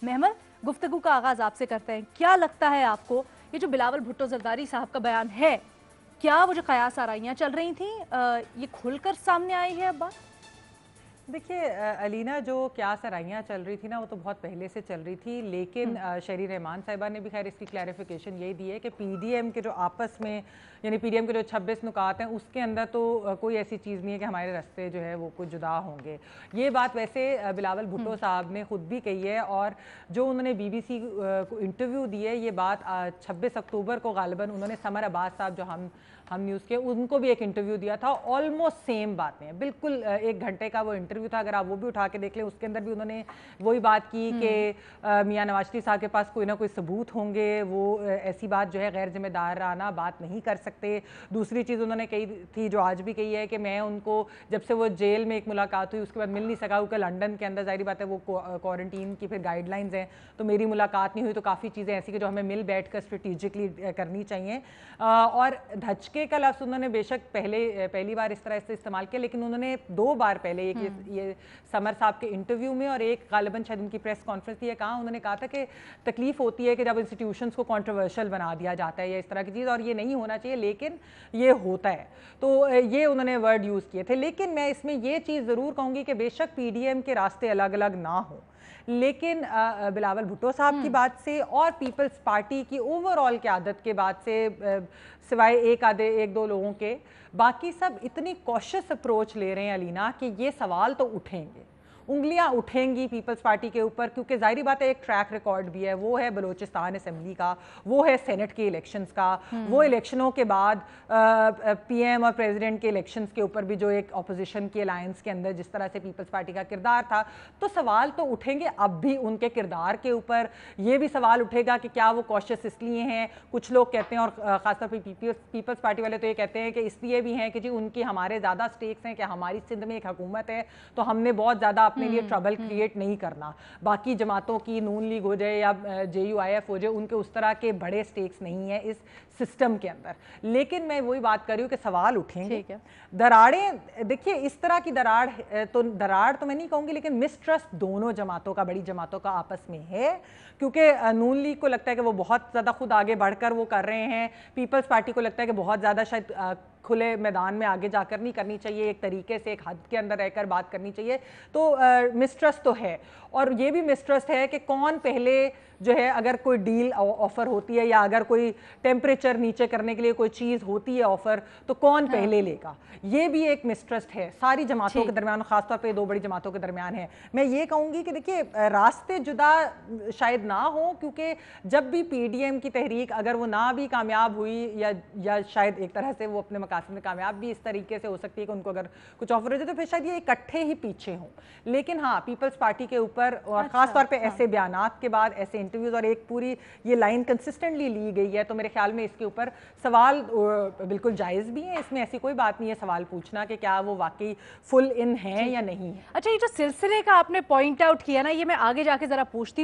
महमल, गुफ्तगू का आगाज आपसे करते हैं। क्या लगता है आपको ये जो बिलावल भुट्टो जरदारी साहब का बयान है, क्या वो जो कयास आराइयां चल रही थी ये खुलकर सामने आई है अब बात? देखिए अलीना, जो क्या सराइयाँ चल रही थी ना, वो तो बहुत पहले से चल रही थी, लेकिन शहरी रहमान साहिबा ने भी खैर इसकी क्लैरिफिकेशन यही दी है कि पीडीएम के जो आपस में, यानी पीडीएम के जो 26 नुकात हैं, उसके अंदर तो कोई ऐसी चीज़ नहीं है कि हमारे रास्ते जो है वो कुछ जुदा होंगे। ये बात वैसे बिलावल भुट्टो साहब ने खुद भी कही है, और जो उन्होंने बीबीसी को इंटरव्यू दी है, ये बात 26 अक्टूबर को गालिबन उन्होंने समर अब्बास साहब, जो हम न्यूज़ के, उनको भी एक इंटरव्यू दिया था। ऑलमोस्ट सेम बातें, बिल्कुल 1 घंटे का वो इंटरव्यू था, अगर आप वो भी उठा के देख लें, उसके अंदर भी उन्होंने वही बात की कि मियां नवाज शरीफ साहब के पास कोई ना कोई सबूत होंगे, वो ऐसी बात जो है गैर जिम्मेदाराना बात नहीं कर सकते। दूसरी चीज़ उन्होंने कही थी, जो आज भी कही है, कि मैं उनको जब से वो जेल में एक मुलाकात हुई उसके बाद मिल नहीं सका, क्योंकि लंदन के अंदर ज़ाहिर बात है वो क्वारंटीन की फिर गाइडलाइंस हैं, तो मेरी मुलाकात नहीं हुई। तो काफ़ी चीज़ें ऐसी कि जो हमें मिल बैठ कर स्ट्रेटिजिकली करनी चाहिए। और धचके का लफ्ज़ उन्होंने बेशक पहली बार इस तरह से इस्तेमाल किया, लेकिन उन्होंने 2 बार पहले ये समर साहब के इंटरव्यू में और एक गालिबन शायद उनकी प्रेस कॉन्फ्रेंस थी, कहा उन्होंने कहा था कि तकलीफ होती है कि जब इंस्टीट्यूशंस को कंट्रोवर्शियल बना दिया जाता है या इस तरह की चीज़, और ये नहीं होना चाहिए, लेकिन ये होता है। तो ये उन्होंने वर्ड यूज़ किए थे। लेकिन मैं इसमें ये चीज़ ज़रूर कहूँगी कि बेशक पीडीएम के रास्ते अलग अलग ना हो, लेकिन बिलावल भुट्टो साहब की बात से और पीपल्स पार्टी की ओवरऑल क़यादत के बाद से, सिवाय एक दो लोगों के, बाकी सब इतनी कॉशियस अप्रोच ले रहे हैं अलीना, कि ये सवाल तो उठेंगे, उंगलियां उठेंगी पीपल्स पार्टी के ऊपर, क्योंकि जाहिर बात है एक ट्रैक रिकॉर्ड भी है, वो है बलूचिस्तान असेंबली का, वो है सेनेट के इलेक्शंस का, वो इलेक्शनों के बाद पीएम और प्रेसिडेंट के इलेक्शंस के ऊपर भी जो एक अपोजिशन की अलायंस के अंदर जिस तरह से पीपल्स पार्टी का किरदार था, तो सवाल तो उठेंगे अब भी उनके किरदार के ऊपर। ये भी सवाल उठेगा कि क्या वो कॉशियस इसलिए हैं, कुछ लोग कहते हैं, और ख़ासतौर पर पीपल्स पार्टी वाले तो ये कहते हैं कि इसलिए भी हैं कि जी उनकी हमारे ज़्यादा स्टेक्स हैं, कि हमारी सिंध में एक हुकूमत है, तो हमने बहुत ज़्यादा अपने लिए ट्रबल क्रिएट नहीं करना। बाकी जमातों की नून लीग हो जाए या जेयूआईएफ हो जाए, उनके उस तरह के बड़े स्टेक्स नहीं है इस सिस्टम के अंदर। लेकिन मैं वही बात कर रही हूँ कि सवाल उठेंगे, दरारें, देखिए इस तरह की दरार तो मैं नहीं कहूँगी, लेकिन मिसट्रस्ट दोनों जमातों का, बड़ी जमातों का आपस में है, क्योंकि नून लीग को लगता है कि वो बहुत ज़्यादा खुद आगे बढ़कर वो कर रहे हैं, पीपल्स पार्टी को लगता है कि बहुत ज़्यादा शायद खुले मैदान में आगे जाकर नहीं करनी चाहिए, एक तरीके से एक हद के अंदर रहकर बात करनी चाहिए। तो मिसट्रस्ट तो है, और ये भी मिसट्रस्ट है कि कौन पहले जो है, अगर कोई डील ऑफर होती है या अगर कोई टेम्परेचर नीचे करने के लिए कोई चीज़ होती है ऑफर, तो कौन पहले लेगा, ये भी एक मिसट्रस्ट है सारी जमातों के दरमियान, खासतौर पे 2 बड़ी जमातों के दरमियान है। मैं ये कहूँगी कि देखिए रास्ते जुदा शायद ना हो, क्योंकि जब भी पीडीएम की तहरीक अगर वो ना भी कामयाब हुई, या शायद एक तरह से वो अपने मकासद में कामयाब भी इस तरीके से हो सकती है कि उनको अगर कुछ ऑफर हो जाए, तो फिर शायद ये इकट्ठे ही पीछे हों। लेकिन हाँ, पीपल्स पार्टी के ऊपर और ख़ासतौर पर ऐसे बयानात के बाद, ऐसे इंटरव्यूज़, और एक पूरी ये लाइन कंसिस्टेंटली ली गई है, तो मेरे ख्याल में इसके ऊपर सवाल बिल्कुल जायज़ भी है। इसमें ऐसी कोई बात नहीं है सवाल पूछना कि क्या वो वाकई फुल इन है या नहीं है। अच्छा, ये जो सिलसिले का आपने पॉइंट आउट किया ना, ये मैं आगे जाके ज़रा पूछती